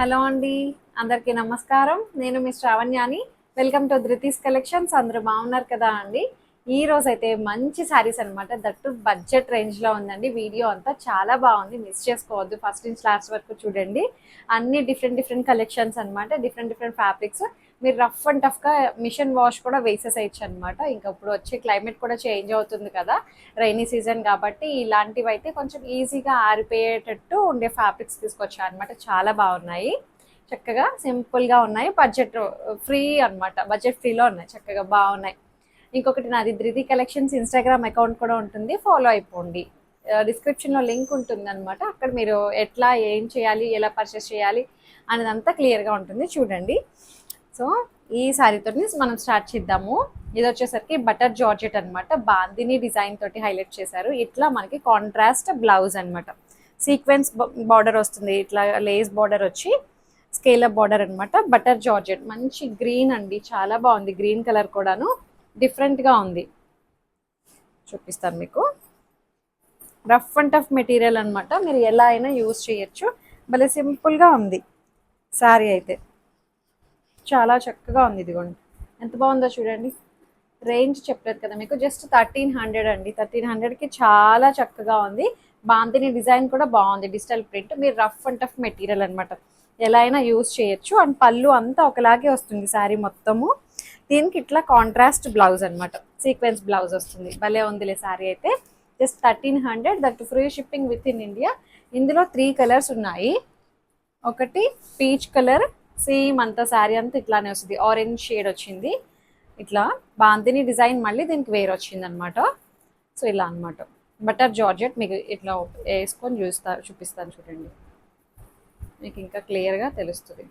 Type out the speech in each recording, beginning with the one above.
Hello అండి. అందరికీ నమస్కారం. నేను మీ శ్రావణ్యాని. Welcome to Dhruti's collections. అందరూ బాగున్నారు కదా అండి. ఈ రోజైతే మంచి శారీస్ అనమాట. దట్టు బడ్జెట్ రేంజ్లో ఉందండి. వీడియో అంతా చాలా బాగుంది, మిస్ చేసుకోవద్దు. ఫస్ట్ నుంచి లాస్ట్ వరకు చూడండి. అన్ని డిఫరెంట్ డిఫరెంట్ కలెక్షన్స్ అనమాట, డిఫరెంట్ డిఫరెంట్ ఫ్యాబ్రిక్స్. మీరు రఫ్ అండ్ టఫ్గా మిషన్ వాష్ కూడా వేసేసేయచ్చు అనమాట. ఇంకా ఇప్పుడు వచ్చే క్లైమేట్ కూడా చేంజ్ అవుతుంది కదా, రైనీ సీజన్ కాబట్టి ఇలాంటివి అయితే కొంచెం ఈజీగా ఆరిపోయేటట్టు ఉండే ఫ్యాబ్రిక్స్ తీసుకొచ్చారు అనమాట. చాలా బాగున్నాయి, చక్కగా సింపుల్గా ఉన్నాయి, బడ్జెట్ ఫ్రీ అనమాట. బడ్జెట్ ఫ్రీలో ఉన్నాయి, చక్కగా బాగున్నాయి. ఇంకొకటి నాది ధృతి కలెక్షన్స్ ఇన్స్టాగ్రామ్ అకౌంట్ కూడా ఉంటుంది, ఫాలో అయిపోండి. డిస్క్రిప్షన్లో లింక్ ఉంటుంది అనమాట. అక్కడ మీరు ఎట్లా ఏం చేయాలి, ఎలా పర్చేస్ చేయాలి అనేదంతా క్లియర్గా ఉంటుంది, చూడండి. సో ఈ శారీతో మనం స్టార్ట్ చేద్దాము. ఇది వచ్చేసరికి బటర్ జార్జెట్ అనమాట. బాందిని డిజైన్ తోటి హైలైట్ చేశారు. ఇట్లా మనకి కాంట్రాస్ట్ బ్లౌజ్ అనమాట. సీక్వెన్స్ బార్డర్ వస్తుంది, ఇట్లా లేస్ బార్డర్ వచ్చి స్కేలప్ బార్డర్ అనమాట. బటర్ జార్జెట్ మంచి గ్రీన్ అండి, చాలా బాగుంది. గ్రీన్ కలర్ కూడాను డిఫరెంట్గా ఉంది, చూపిస్తాను మీకు. రఫ్ అండ్ టఫ్ మెటీరియల్ అనమాట, మీరు ఎలా అయినా యూజ్ చేయొచ్చు. భలే సింపుల్గా ఉంది శారీ అయితే, చాలా చక్కగా ఉంది. ఇదిగోండి ఎంత బాగుందో చూడండి. రేంజ్ చెప్పలేదు కదా మీకు, జస్ట్ 1300 అండి. 1300కి చాలా చక్కగా ఉంది. బాంతిని డిజైన్ కూడా బాగుంది, డిజిటల్ ప్రింట్. మీరు రఫ్ అండ్ టఫ్ మెటీరియల్ అనమాట, ఎలా అయినా యూజ్ చేయొచ్చు. అండ్ పళ్ళు అంతా ఒకలాగే వస్తుంది శారీ మొత్తము. దీనికి ఇట్లా కాంట్రాస్ట్ బ్లౌజ్ అనమాట, సీక్వెన్స్ బ్లౌజ్ వస్తుంది. భలే ఉందిలే శారీ అయితే. Just 1300, that free shipping with in India. ఇందులో 3 కలర్స్ ఉన్నాయి. ఒకటి పీచ్ కలర్, సేమ్ అంతా శారీ అంతా ఇట్లానే వస్తుంది. ఆరెంజ్ షేడ్ వచ్చింది, ఇట్లా బాంతిని డిజైన్ మళ్ళీ దీనికి వేరు వచ్చింది అనమాట. సో ఇలా అనమాట. బటర్ జార్జెట్ మీకు ఇట్లా వేసుకొని చూపిస్తాను చూడండి, మీకు ఇంకా క్లియర్గా తెలుస్తుంది.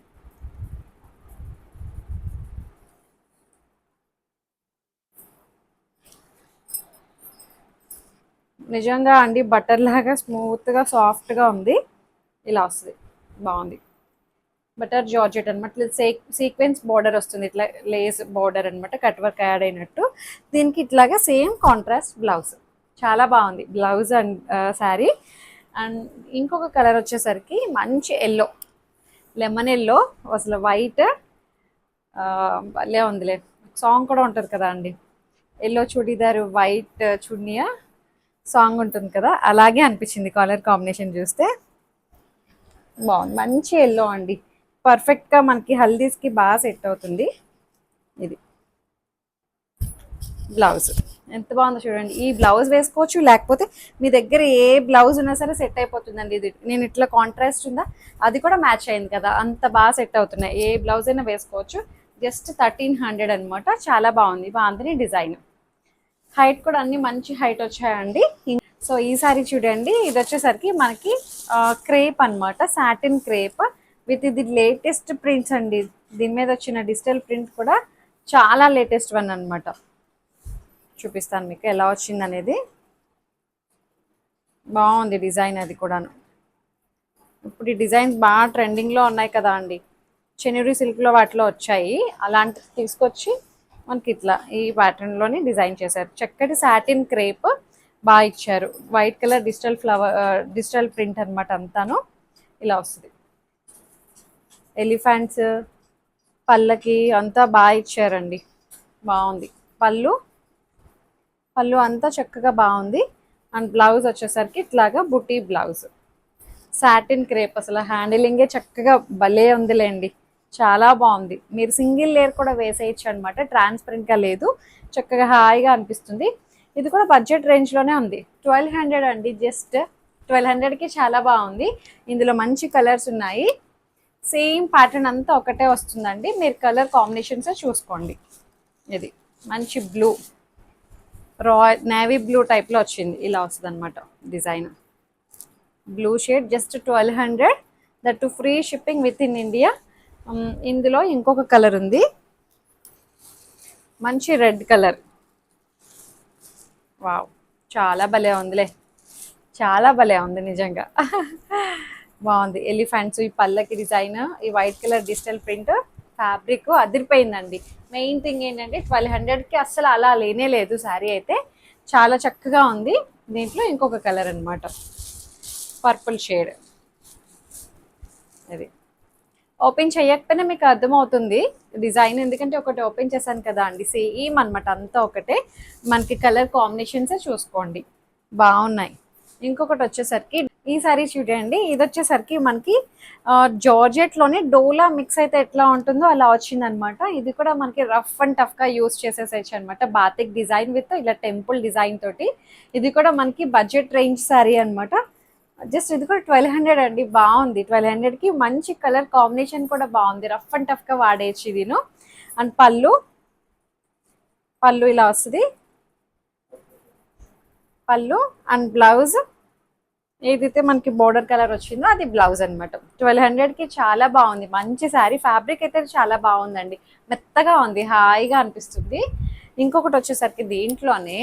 నిజంగా అండి బటర్ లాగా స్మూత్గా సాఫ్ట్గా ఉంది. ఇలా వస్తుంది, బాగుంది. బటర్ జార్జెట్ అనమాట. సీక్వెన్స్ బార్డర్ వస్తుంది, ఇట్లా లేస్ బార్డర్ అనమాట, కట్ వర్క్ యాడ్ అయినట్టు. దీనికి ఇట్లాగా సేమ్ కాంట్రాస్ట్ బ్లౌజ్. చాలా బాగుంది బ్లౌజ్ అండ్ శారీ. అండ్ ఇంకొక కలర్ వచ్చేసరికి మంచి ఎల్లో, లెమన్ ఎల్లో. అసలు వైట్ భలే ఉందిలే. సాంగ్ కూడా ఉంటుంది కదా అండి, ఎల్లో చుడీదారు వైట్ చున్నీయా సాంగ్ ఉంటుంది కదా, అలాగే అనిపించింది కలర్ కాంబినేషన్ చూస్తే. బాగుంది, మంచి ఎల్లో అండి. పర్ఫెక్ట్గా మనకి హల్దీస్కి బాగా సెట్ అవుతుంది. ఇది బ్లౌజ్ ఎంత బాగుందో చూడండి. ఈ బ్లౌజ్ వేసుకోవచ్చు, లేకపోతే మీ దగ్గర ఏ బ్లౌజ్ ఉన్నా సరే సెట్ అయిపోతుందండి. ఇది నేను ఇట్లా కాంట్రాస్ట్ ఉందా, అది కూడా మ్యాచ్ అయింది కదా, అంత బాగా సెట్ అవుతున్నాయి. ఏ బ్లౌజ్ అయినా వేసుకోవచ్చు. జస్ట్ 1300 అనమాట. చాలా బాగుంది, బాగుంది డిజైన్. హైట్ కూడా అన్ని మంచి హైట్ వచ్చాయండి. సో ఈ సారీ చూడండి, ఇది వచ్చేసరికి మనకి క్రేప్ అనమాట, సాటిన్ క్రేప్ విత్ ఇది లేటెస్ట్ ప్రింట్స్ అండి. దీని మీద వచ్చిన డిజిటల్ ప్రింట్ కూడా చాలా లేటెస్ట్ వన్ అనమాట. చూపిస్తాను మీకు ఎలా వచ్చింది అనేది. బాగుంది డిజైన్, అది కూడాను. ఇప్పుడు ఈ డిజైన్స్ బాగా ట్రెండింగ్లో ఉన్నాయి కదా అండి, చెన్నూరి సిల్క్లో వాటిలో వచ్చాయి. అలాంటివి తీసుకొచ్చి మనకి ఇట్లా ఈ ప్యాటర్న్లోని డిజైన్ చేశారు. చక్కటి సాటిన్ క్రేప్ బాగా ఇచ్చారు. White colour digital digital print అనమాట అంతాను. ఇలా వస్తుంది. ఎలిఫెంట్స్ పళ్ళకి అంతా బాగా ఇచ్చారండి, బాగుంది. పళ్ళు పళ్ళు అంతా చక్కగా బాగుంది. అండ్ బ్లౌజ్ వచ్చేసరికి ఇట్లాగా బుటీ బ్లౌజ్, సాటిన్ క్రేప్. అసలు హ్యాండిలింగే చక్కగా భలే ఉందిలేండి, చాలా బాగుంది. మీరు సింగిల్ లేయర్ కూడా వేసేయచ్చు అనమాట, ట్రాన్స్పరెంట్గా లేదు, చక్కగా హాయిగా అనిపిస్తుంది. ఇది కూడా బడ్జెట్ రేంజ్లోనే ఉంది, 1200 అండి. జస్ట్ 1200కి చాలా బాగుంది. ఇందులో మంచి కలర్స్ ఉన్నాయి. సేమ్ ప్యాటర్న్ అంతా ఒకటే వస్తుందండి, మీరు కలర్ కాంబినేషన్స్ చూసుకోండి. ఇది మంచి బ్లూ, నేవీ బ్లూ టైప్లో వచ్చింది. ఇలా వస్తుంది అనమాట design. Blue shade, just 1200, that to free shipping with in India. ఇందులో ఇంకొక కలర్ ఉంది, మంచి రెడ్ కలర్. వావ్, చాలా భలే ఉందిలే, చాలా భలే ఉంది నిజంగా. బాగుంది. ఎలిఫెంట్స్, ఈ పళ్ళకి డిజైన్, ఈ white colour digital print, fabric అదిరిపోయిందండి. మెయిన్ థింగ్ ఏంటంటే 1200కి అస్సలు అలా లేనే లేదు శారీ అయితే, చాలా చక్కగా ఉంది. దీంట్లో ఇంకొక కలర్ అనమాట, పర్పుల్ షేడ్. ఇది ఓపెన్ చేయకపోయినా మీకు అర్థమవుతుంది డిజైన్, ఎందుకంటే ఒకటి ఓపెన్ చేశాను కదా అండి, సేమ్ అనమాట, అంతా ఒకటే. మనకి కలర్ కాంబినేషన్స్ చూసుకోండి, బాగున్నాయి. ఇంకొకటి వచ్చేసరికి ఈ సారీ చూడండి, ఇది వచ్చేసరికి మనకి జార్జెట్లోనే డోలా మిక్స్ అయితే ఎట్లా ఉంటుందో అలా వచ్చిందనమాట. ఇది కూడా మనకి రఫ్ అండ్ టఫ్గా యూస్ చేసేసేయచ్చు అనమాట, బాతిక్ డిజైన్ విత్ ఇలా టెంపుల్ డిజైన్ తోటి. ఇది కూడా మనకి బడ్జెట్ రేంజ్ సారీ అనమాట. జస్ట్ ఇది కూడా 1200 అండి, బాగుంది. 1200కి మంచి కలర్ కాంబినేషన్ కూడా బాగుంది, రఫ్ అండ్ టఫ్గా వాడేయచ్చు ఇదిను. అండ్ పళ్ళు, పళ్ళు ఇలా వస్తుంది, పళ్ళు అండ్ బ్లౌజ్ ఏదైతే మనకి బోర్డర్ కలర్ వచ్చిందో అది బ్లౌజ్ అనమాట. 1200కి చాలా బాగుంది, మంచి శారీ. ఫ్యాబ్రిక్ అయితే చాలా బాగుందండి, మెత్తగా ఉంది, హాయిగా అనిపిస్తుంది. ఇంకొకటి వచ్చేసరికి దీంట్లోనే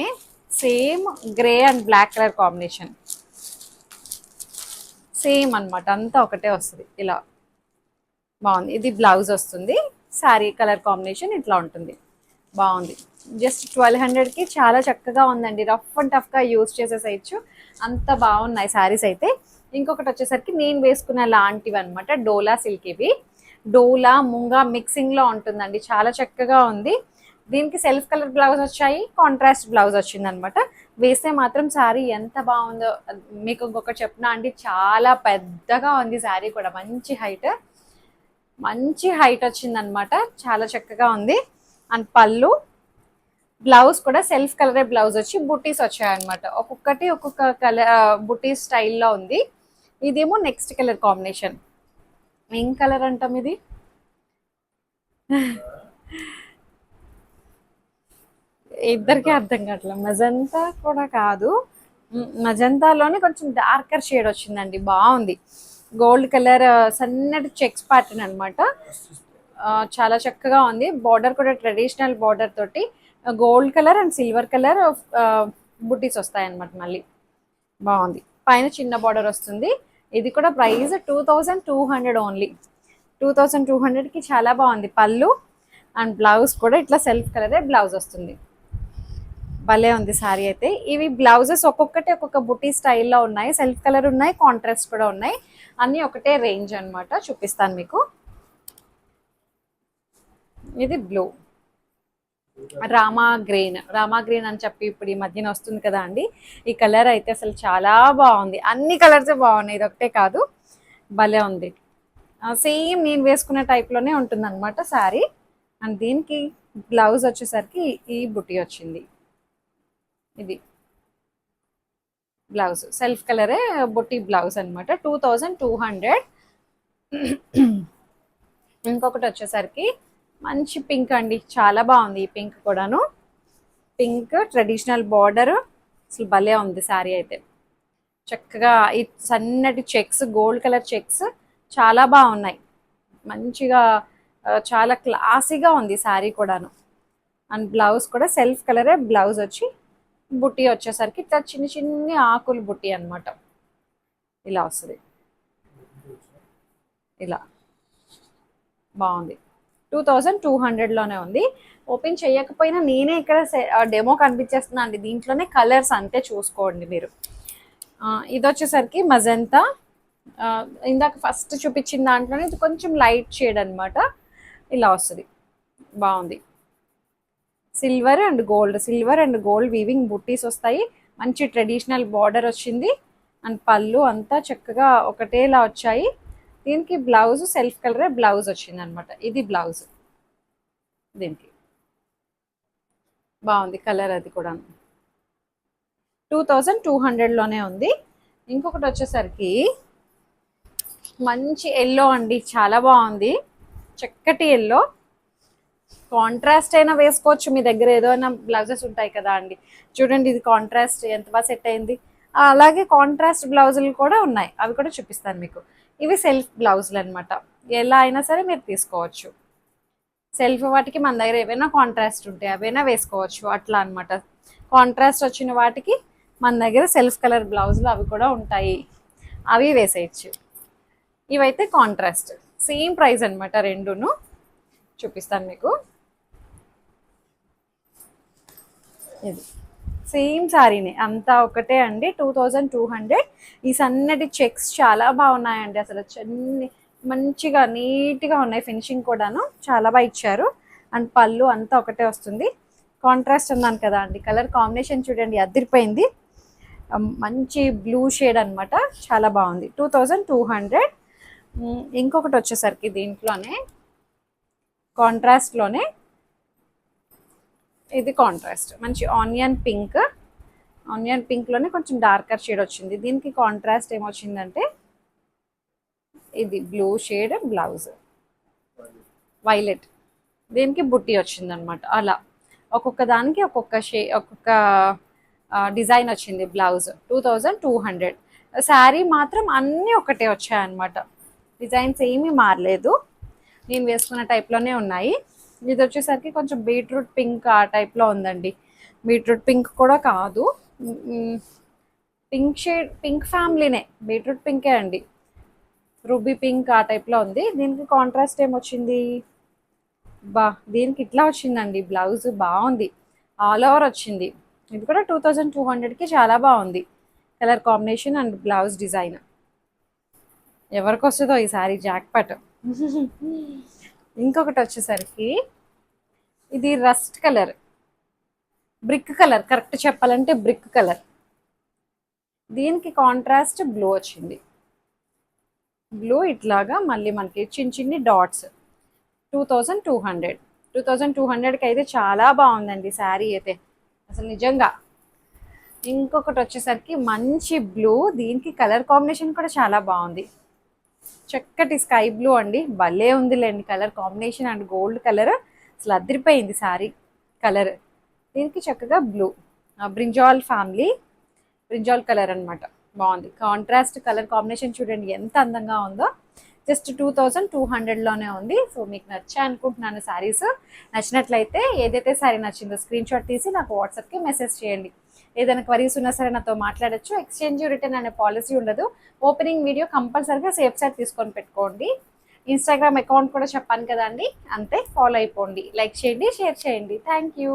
same grey and black colour combination, same అనమాట, అంతా ఒకటే వస్తుంది. ఇలా బాగుంది, ఇది బ్లౌజ్ వస్తుంది. శారీ కలర్ కాంబినేషన్ ఇట్లా ఉంటుంది, బాగుంది. జస్ట్ 1200కి చాలా చక్కగా ఉందండి, రఫ్ అండ్ టఫ్గా యూజ్ చేసేసేయచ్చు, అంత బాగున్నాయి శారీస్ అయితే. ఇంకొకటి వచ్చేసరికి నేను వేసుకున్న లాంటివి అనమాట, డోలా సిల్క్. ఇవి డోలా ముంగా మిక్సింగ్లో ఉంటుందండి, చాలా చక్కగా ఉంది. దీనికి సెల్ఫ్ కలర్ బ్లౌజ్ వచ్చాయి, కాంట్రాస్ట్ బ్లౌజ్ వచ్చిందనమాట. వేస్తే మాత్రం శారీ ఎంత బాగుందో మీకు ఇంకొకటి చెప్పిన అండి, చాలా పెద్దగా ఉంది శారీ కూడా, మంచి హైట్, మంచి హైట్ వచ్చిందనమాట, చాలా చక్కగా ఉంది. అండ్ పళ్ళు, బ్లౌజ్ కూడా సెల్ఫ్ కలరే బ్లౌజ్ వచ్చి బుటీస్ వచ్చాయన్నమాట, ఒక్కొక్కటి ఒక్కొక్క కలర్ బుటీస్ స్టైల్లో ఉంది. ఇదేమో నెక్స్ట్ కలర్ కాంబినేషన్, ఏం కలర్ అంటాం ఇది, ఇద్దరికి అర్థం కావట్లేదు. మజంతా కూడా కాదు, మజంతాలోనే కొంచెం డార్కర్ షేడ్ వచ్చిందండి, బాగుంది. గోల్డ్ కలర్ సన్నటి చెక్స్ ప్యాటర్న్ అనమాట, చాలా చక్కగా ఉంది. బార్డర్ కూడా ట్రెడిషనల్ బార్డర్ తోటి gold colour and silver colour బుట్టీస్ వస్తాయి అనమాట, మళ్ళీ బాగుంది. పైన చిన్న బార్డర్ వస్తుంది. ఇది కూడా ప్రైస్ 2200 ఓన్లీ, 2200కి చాలా బాగుంది. పళ్ళు అండ్ బ్లౌజ్ కూడా ఇట్లా సెల్ఫ్ కలరే బ్లౌజ్ వస్తుంది, భలే ఉంది శారీ అయితే. ఇవి బ్లౌజెస్ ఒక్కొక్కటి ఒక్కొక్క బుటీ స్టైల్లో ఉన్నాయి, సెల్ఫ్ కలర్ ఉన్నాయి, కాంట్రాస్ట్ కూడా ఉన్నాయి, అన్నీ ఒకటే రేంజ్ అనమాట. చూపిస్తాను మీకు. ఇది blue, Rama green, Rama green అని చెప్పి ఇప్పుడు ఈ మధ్యన వస్తుంది కదా అండి, ఈ కలర్ అయితే అసలు చాలా బాగుంది. అన్ని కలర్స్ బాగున్నాయి, ఇది ఒకటే కాదు, భలే ఉంది. సేమ్ నేను వేసుకున్న టైప్లోనే ఉంటుంది అనమాట శారీ. అండ్ దీనికి బ్లౌజ్ వచ్చేసరికి ఈ బుటీ వచ్చింది, ఇది బ్లౌజ్ సెల్ఫ్ కలరే బుట్టి బ్లౌజ్ అనమాట, 2200. ఇంకొకటి వచ్చేసరికి మంచి పింక్ అండి, చాలా బాగుంది ఈ పింక్ కూడాను. పింక్ ట్రెడిషనల్ బార్డర్, అసలు భలే ఉంది శారీ అయితే. చక్కగా ఈ సన్నటి చెక్స్, గోల్డ్ కలర్ చెక్స్ చాలా బాగున్నాయి, మంచిగా చాలా క్లాసీగా ఉంది శారీ కూడాను. అండ్ బ్లౌజ్ కూడా సెల్ఫ్ కలరే బ్లౌజ్ వచ్చి బుట్టి వచ్చేసరికి ఇట్లా చిన్న చిన్ని ఆకులు బుట్టి అనమాట, ఇలా వస్తుంది, ఇలా బాగుంది. 2200లోనే ఉంది. ఓపెన్ చేయకపోయినా నేనే ఇక్కడ డెమో కనిపించేస్తున్నా అండి, దీంట్లోనే కలర్స్ అంతే, చూసుకోండి మీరు. ఇది వచ్చేసరికి మజంతా, ఇందాక ఫస్ట్ చూపించిన దాంట్లోనే ఇది కొంచెం లైట్ షేడ్ అనమాట, ఇలా వస్తుంది, బాగుంది. Silver and gold, silver and gold weaving బుట్టీస్ వస్తాయి, మంచి ట్రెడిషనల్ బార్డర్ వచ్చింది. అండ్ పళ్ళు అంతా చక్కగా ఒకటేలా వచ్చాయి. దీనికి బ్లౌజ్ సెల్ఫ్ కలరే బ్లౌజ్ వచ్చింది అనమాట, ఇది బ్లౌజ్. దీనికి బాగుంది కలర్, అది కూడా 2200లోనే ఉంది. ఇంకొకటి వచ్చేసరికి మంచి ఎల్లో అండి, చాలా బాగుంది, చక్కటి ఎల్లో. కాంట్రాస్ట్ అయినా వేసుకోవచ్చు, మీ దగ్గర ఏదైనా బ్లౌజెస్ ఉంటాయి కదా అండి, చూడండి ఇది కాంట్రాస్ట్ ఎంత బాగా సెట్ అయింది. అలాగే కాంట్రాస్ట్ బ్లౌజులు కూడా ఉన్నాయి, అవి కూడా చూపిస్తాను మీకు. ఇవి సెల్ఫ్ బ్లౌజులు అనమాట, ఎలా అయినా సరే మీరు తీసుకోవచ్చు. సెల్ఫ్ వాటికి మన దగ్గర ఏవైనా కాంట్రాస్ట్ ఉంటాయి, అవైనా వేసుకోవచ్చు, అట్లా అనమాట. కాంట్రాస్ట్ వచ్చిన వాటికి మన దగ్గర సెల్ఫ్ కలర్ బ్లౌజులు అవి కూడా ఉంటాయి, అవి వేసేయచ్చు. ఇవైతే కాంట్రాస్ట్, సేమ్ ప్రైస్ అనమాట రెండును. చూపిస్తాను మీకు. ఇది సేమ్ శారీనే, అంతా ఒకటే అండి, 2200. ఈ సన్నటి చెక్స్ చాలా బాగున్నాయండి, అసలు మంచిగా నీట్గా ఉన్నాయి, ఫినిషింగ్ కూడాను చాలా బాగా ఇచ్చారు. అండ్ పళ్ళు అంతా ఒకటే వస్తుంది. కాంట్రాస్ట్ అన్నాను కదా అండి, కలర్ కాంబినేషన్ చూడండి అదిరిపోయింది. మంచి బ్లూ షేడ్ అనమాట, చాలా బాగుంది. 2200. ఇంకొకటి వచ్చేసరికి దీంట్లోనే కాంట్రాస్ట్లోనే, ఇది కాంట్రాస్ట్ మంచి ఆనియన్ పింక్లోనే కొంచెం డార్కర్ షేడ్ వచ్చింది. దీనికి కాంట్రాస్ట్ ఏమొచ్చిందంటే ఇది బ్లూ షేడ్ బ్లౌజ్, వైలెట్, దీనికి బుట్టి వచ్చిందనమాట. అలా ఒక్కొక్క దానికి ఒక్కొక్క డిజైన్ వచ్చింది. బ్లౌజ్ 2200. శారీ మాత్రం అన్నీ ఒకటే వచ్చాయన్నమాట, డిజైన్స్ ఏమీ మారలేదు, నేను వేసుకున్న టైప్లోనే ఉన్నాయి. ఇది వచ్చేసరికి కొంచెం బీట్రూట్ పింక్ ఆ టైప్లో ఉందండి. బీట్రూట్ పింక్ కూడా కాదు, పింక్ షేడ్, పింక్ ఫ్యామిలీనే, బీట్రూట్ పింకే అండి, రూబీ పింక్ ఆ టైప్లో ఉంది. దీనికి కాంట్రాస్ట్ ఏమొచ్చింది, దీనికి ఇట్లా వచ్చిందండి. బ్లౌజ్ బాగుంది, ఆల్ ఓవర్ వచ్చింది. ఇది కూడా 2200కి చాలా బాగుంది, colour combination and blouse design. ఎవరికి వస్తుందో ఈ సారీ జాక్పాట్. ఇంకొకటి వచ్చేసరికి ఇది rust colour, brick colour, correct చెప్పాలంటే బ్రిక్ కలర్. దీనికి కాంట్రాస్ట్ బ్లూ వచ్చింది. బ్లూ ఇట్లాగా మళ్ళీ మనకి చిన్ని డాట్స్. 2200కి అయితే చాలా బాగుందండి శారీ అయితే అసలు నిజంగా. ఇంకొకటి వచ్చేసరికి మంచి బ్లూ, దీనికి కలర్ కాంబినేషన్ కూడా చాలా బాగుంది. చక్కటి స్కై బ్లూ అండి, భలే ఉందిలేండి colour combination. And gold colour అసలు అదిరిపోయింది శారీ కలర్. దీనికి చక్కగా blue, brinjal family, brinjal colour అనమాట, బాగుంది. కాంట్రాస్ట్ కలర్ కాంబినేషన్ చూడండి ఎంత అందంగా ఉందో. జస్ట్ 2200లోనే ఉంది. సో మీకు నచ్చాయి అనుకుంటున్నాను శారీస్. నచ్చినట్లయితే ఏదైతే శారీ నచ్చిందో స్క్రీన్ షాట్ తీసి నాకు వాట్సాప్కి మెసేజ్ చేయండి. ఏదైనా క్వరీస్ ఉన్నా సరే నాతో మాట్లాడచ్చు. ఎక్స్చేంజ్ రిటర్న్ అనే పాలసీ ఉండదు. ఓపెనింగ్ వీడియో కంపల్సరీగా సేఫ్ సైడ్ తీసుకొని పెట్టుకోండి. ఇన్స్టాగ్రామ్ అకౌంట్ కూడా చెప్పాను కదండి, అంతే, ఫాలో అయిపోండి. లైక్ చేయండి, షేర్ చేయండి. Thank you.